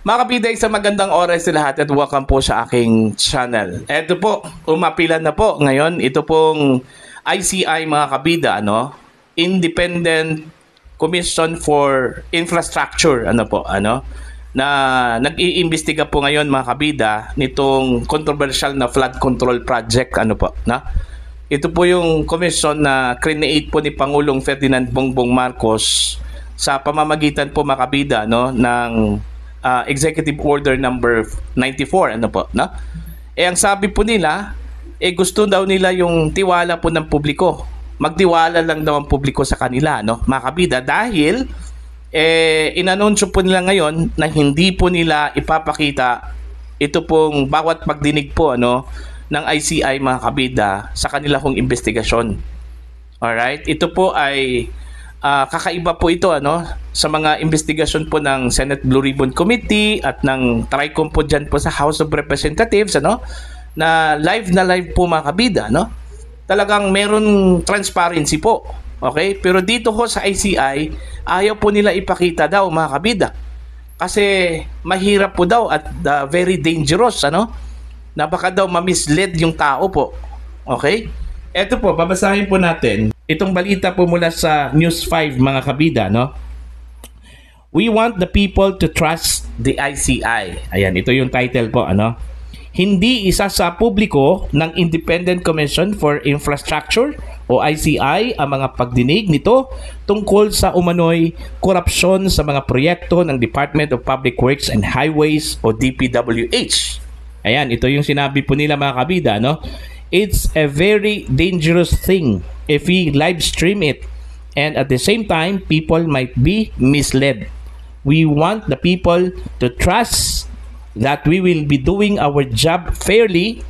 Mga kabida, isang magandang oras sa lahat at welcome po sa aking channel. Ito po, umapilan na po ngayon. Ito pong ICI mga kabida, Independent Commission for Infrastructure, na nag-iimbestiga po ngayon mga kabida nitong controversial na flood control project, Ito po yung commission na create po ni Pangulong Ferdinand Bongbong Marcos sa pamamagitan po mga kabida, ng Executive Order number 94, ang sabi po nila, gusto daw nila yung tiwala po ng publiko. Magtiwala lang daw ang publiko sa kanila, mga kabida, dahil inanunsyo po nila ngayon na hindi po nila ipapakita ito pong bawat pagdinig po ng ICI mga kabida sa kanila kong investigasyon. Alright, ito po ay kakaiba po ito sa mga investigasyon po ng Senate Blue Ribbon Committee at ng TRICOM po dyan po sa House of Representatives na live po mga kabida, talagang meron transparency po. Okay, pero dito ho sa ICI ayaw po nila ipakita daw mga kabida kasi mahirap po daw at very dangerous, na baka daw ma-mislead yung tao po. Okay, eto po, babasahin po natin itong balita po mula sa News 5 mga kabida, We want the people to trust the ICI. Ayan, ito yung title po, Hindi isa sa publiko ng Independent Commission for Infrastructure o ICI ang mga pagdinig nito tungkol sa umano'y korupsyon sa mga proyekto ng Department of Public Works and Highways o DPWH. Ayan, ito yung sinabi po nila mga kabida, It's a very dangerous thing if we live stream it and at the same time people might be misled. We want the people to trust that we will be doing our job fairly,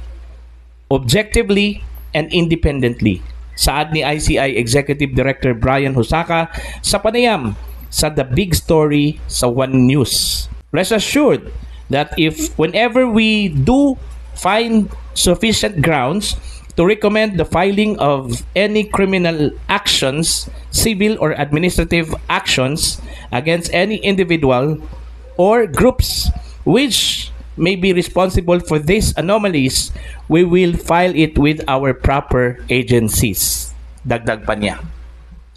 objectively, and independently. Saad ni ICI Executive Director Brian Hosaka sa panayam sa The Big Story sa One News. Rest assured that if whenever we do find sufficient grounds to recommend the filing of any criminal actions, civil or administrative actions against any individual or groups which may be responsible for these anomalies, we will file it with our proper agencies. Dagdag pa niya.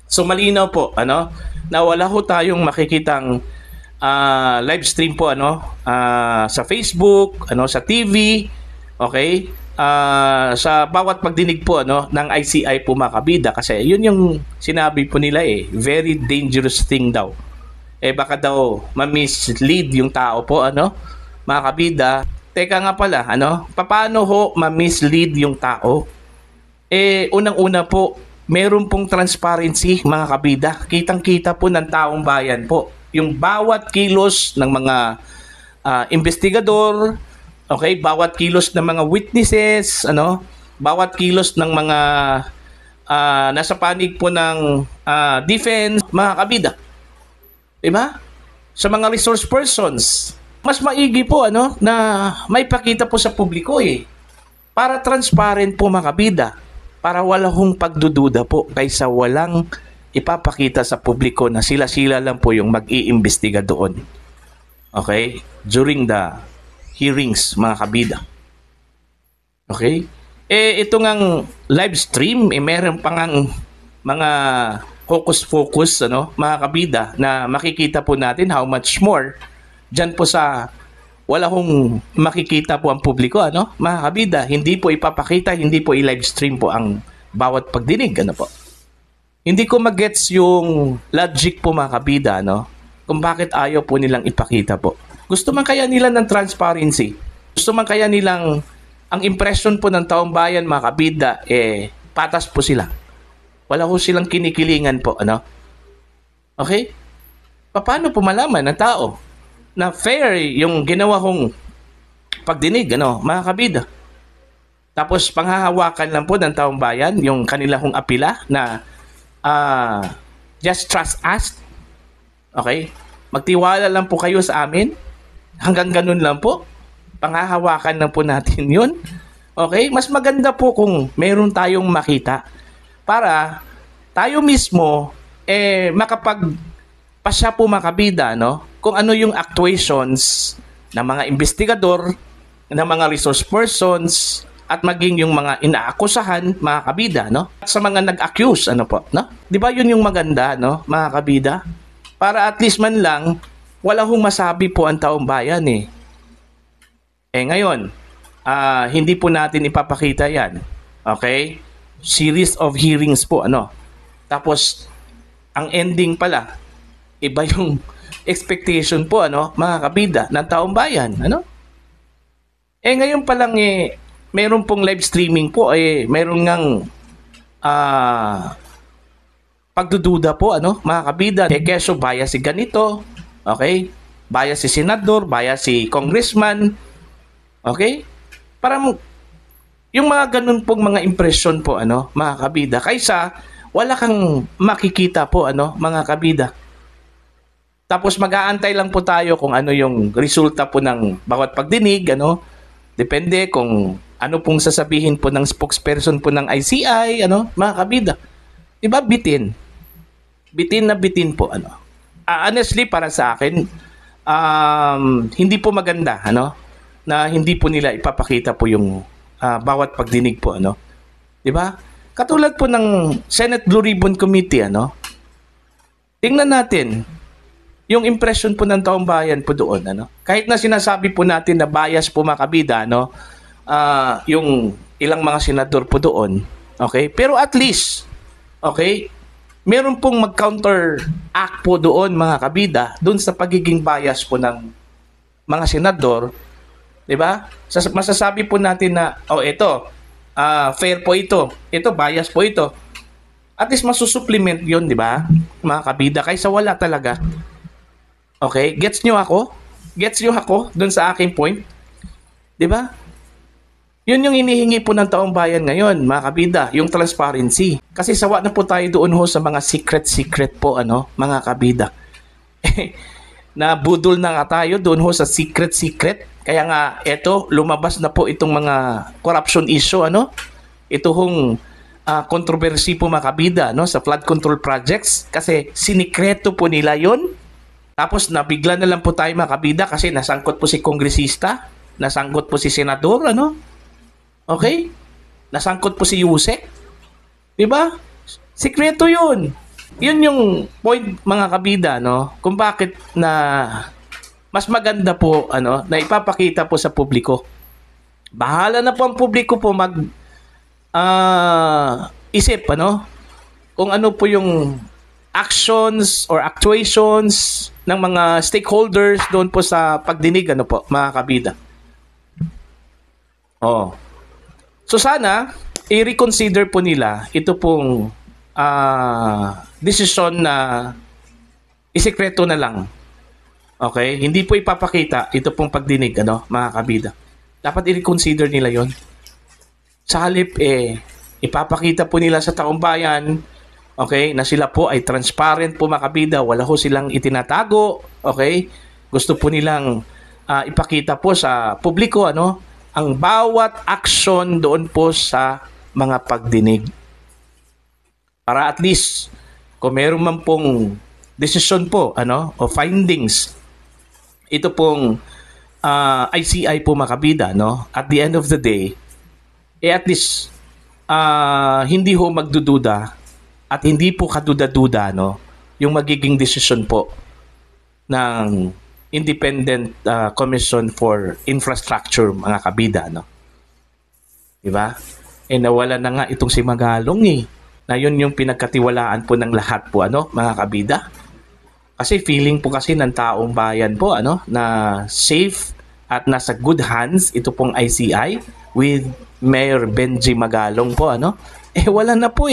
So malinaw po, na wala ho tayong makikitang live stream po sa Facebook, sa TV, okay? Sa bawat pagdinig po ng ICI po mga kabida kasi yun yung sinabi po nila very dangerous thing daw. Baka daw ma-mislead yung tao po mga kabida. Teka nga pala, paano ho ma-mislead yung tao? Unang-una po, meron pong transparency mga kabida. Kitang-kita po ng taong bayan po yung bawat kilos ng mga investigador, okay, bawat kilos ng mga witnesses, bawat kilos ng mga nasa panig po ng defense, mga kabida. Diba? Sa mga resource persons, mas maigi po na may pakita po sa publiko para transparent po mga kabida, para wala hong pagdududa po kaysa walang ipapakita sa publiko na sila lang po yung mag-iimbestiga doon. Okay? During the hearings mga kabida. Okay? Ito ngang live stream, meron pa ngang mga focus mga kabida na makikita po natin how much more dyan po sa wala hong makikita po ang publiko, mga kabida, hindi po ipapakita, hindi po i-live stream po ang bawat pagdinig, po. Hindi ko magets yung logic po mga kabida, kung bakit ayaw po nilang ipakita po. Gusto man kaya nila ng transparency, gusto man kaya nilang ang impression po ng taong bayan mga kabida, patas po sila. Wala ho silang kinikilingan po, Okay? Paano po malaman ng tao na fair yung ginawa kong pagdinig, mga kabida? Tapos panghahawakan lang po ng taong bayan yung kanila kong apila na just trust us. Okay? Magtiwala lang po kayo sa amin. Hanggang ganun lang po. Panghahawakan lang po natin yun. Okay? Mas maganda po kung meron tayong makita para tayo mismo makapagpasya po mga kabida, kung ano yung actuations ng mga investigador, ng mga resource persons, at maging yung mga inaakusahan, mga kabida, no? At sa mga nag-accuse, ano po, no? Di ba yun yung maganda, no, mga kabida? Para at least man lang, wala hong masabi po ang taong bayan eh. Ngayon, hindi po natin ipapakita yan. Okay? Series of hearings po, ano? Tapos, ang ending pala, iba yung expectation po, ano, mga kabida, ng taong bayan, ano? Ngayon pa lang meron pong live streaming po, meron ngang pagdududa po, ano, mga kabida. Keso bias si ganito, okay? Bias si senador, bias si congressman, okay? Parang yung mga ganun pong mga impression po, ano, mga kabida, kaysa wala kang makikita po, ano, mga kabida. Tapos mag-aantay lang po tayo kung ano yung resulta po ng bawat pagdinig, ano. Depende kung ano pong sasabihin po ng spokesperson po ng ICI, ano, mga kabida. Diba, bitin? Bitin na bitin po, ano. Honestly, para sa akin, hindi po maganda, ano, na hindi po nila ipapakita po yung bawat pagdinig po, ano. Diba? Katulad po ng Senate Blue Ribbon Committee, ano. Tingnan natin yung impression po ng taong bayan po doon, ano. Kahit na sinasabi po natin na bias po, mga kabida, ano, yung ilang mga senador po doon, okay? Pero at least, okay, meron pong mag-counter act po doon, mga kabida, doon sa pagiging bias po ng mga senador, di ba? Masasabi po natin na, ito, fair po ito, bias po ito. At least masusupplement yun, di ba, mga kabida, kaysa wala talaga. Okay? Gets nyo ako? Gets nyo ako dun sa aking point? Diba? Yun yung hinihingi po ng taong bayan ngayon, mga kabida, yung transparency. Kasi sawa na po tayo doon ho sa mga secret po, ano, mga kabida. Nabudol na nga tayo doon ho sa secret. Kaya nga, eto, lumabas na po itong mga corruption issue, ano? Ito hong controversy po, mga kabida, no, sa flood control projects. Kasi sinikreto po nila yon. Tapos nabigla na lang po tayo, mga kabida, kasi nasangkot po si kongresista, nasangkot po si senador, ano? Okay? Nasangkot po si Yusek. Diba? Sikreto yun. Yun yung point, mga kabida, no? Kung bakit na mas maganda po, ano, na ipapakita po sa publiko. Bahala na po ang publiko po isip, ano? Kung ano po yung actions or actuations ng mga stakeholders doon po sa pagdinig, ano po, mga kabida. So sana i-reconsider po nila ito pong desisyon na isikreto na lang. Okay? Hindi po ipapakita ito pong pagdinig, ano, mga kabida. Dapat i-reconsider nila yon. Sa halip, ipapakita po nila sa taong bayan, okay, na sila po ay transparent po, mga kabida, wala ho silang itinatago, okay? Gusto po nilang ipakita po sa publiko, ano, ang bawat action doon po sa mga pagdinig. Para at least, kung meron man pong decision po, ano, o findings, ito pong ICI po, mga kabida, no, at the end of the day, at least, hindi ho magdududa at hindi po kaduda-duda, no, yung magiging desisyon po ng Independent Commission for Infrastructure, mga kabida, no. Diba? Nawala na nga itong si Magalong, na yun yung pinagkatiwalaan po ng lahat po, ano, mga kabida. Kasi feeling po kasi ng taong bayan po, ano, na safe at nasa good hands ito pong ICI with Mayor Benji Magalong po, ano. Wala na po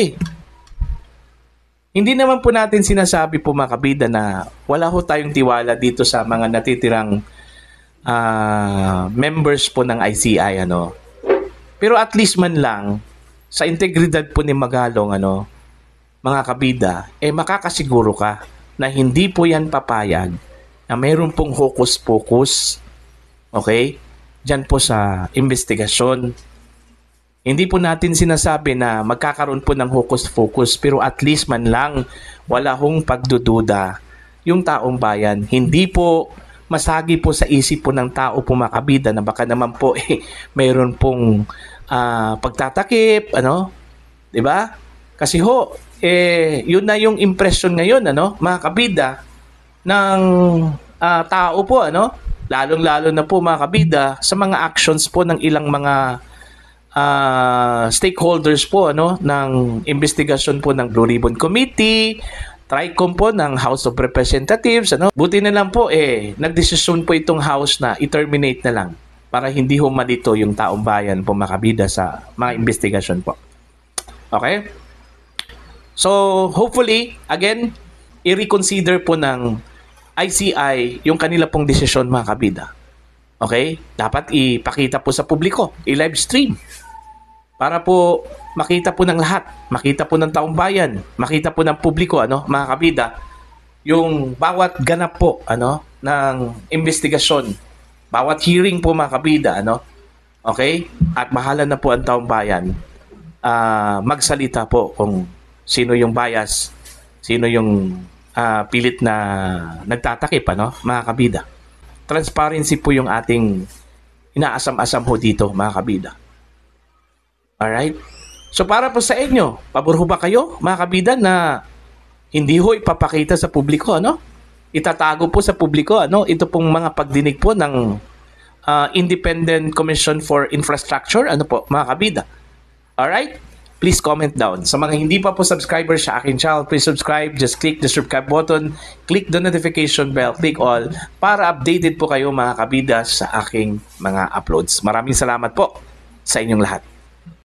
Hindi naman po natin sinasabi po, mga kabida, na wala ho tayong tiwala dito sa mga natitirang members po ng ICI, ano. Pero at least man lang sa integridad po ni Magalong, ano, mga kabida, makakasiguro ka na hindi po yan papayag na mayroon pong hocus-pocus, okay, dyan po sa investigasyon. Hindi po natin sinasabi na magkakaroon po ng hocus-pocus, pero at least man lang wala hong pagdududa yung taong bayan. Hindi po masagi po sa isip po ng tao po mga kabida na baka naman po mayroon pong pagtatakip, ano? 'Di ba? Kasi yun na yung impression ngayon, ano, mga kabida ng tao po, ano? Lalong-lalo na po mga kabida sa mga actions po ng ilang mga stakeholders po, ano, ng investigasyon po ng Blue Ribbon Committee, TRICOM po ng House of Representatives, ano. Buti na lang po nagdesisyon po itong house na i-terminate na lang para hindi humalito yung taong bayan po mga kabida sa mga investigasyon po. Okay? So, hopefully, again, i-reconsider po ng ICI yung kanila pong desisyon mga kabida. Okay? Dapat ipakita po sa publiko, i-live stream. Para po makita po ng lahat, makita po ng taong bayan, makita po ng publiko, ano, mga kabida, yung bawat ganap po, ano, ng investigasyon, bawat hearing po mga kabida, ano, okay? At bahala na po ang taong bayan magsalita po kung sino yung bias, sino yung pilit na nagtatakip, ano, mga kabida. Transparency po yung ating inaasam-asam ho dito, mga kabida. Alright? So para po sa inyo, pabor ho ba kayo, mga kabida, na hindi ho ipapakita sa publiko, ano? Itatago po sa publiko, ano? Ito pong mga pagdinig po ng Independent Commission for Infrastructure, ano po, mga kabida. Alright? Please comment down. Sa mga hindi pa po subscriber sa akin channel, please subscribe. Just click the subscribe button, click the notification bell, click all para updated po kayo mga kabida sa aking mga uploads. Maraming salamat po sa inyong lahat.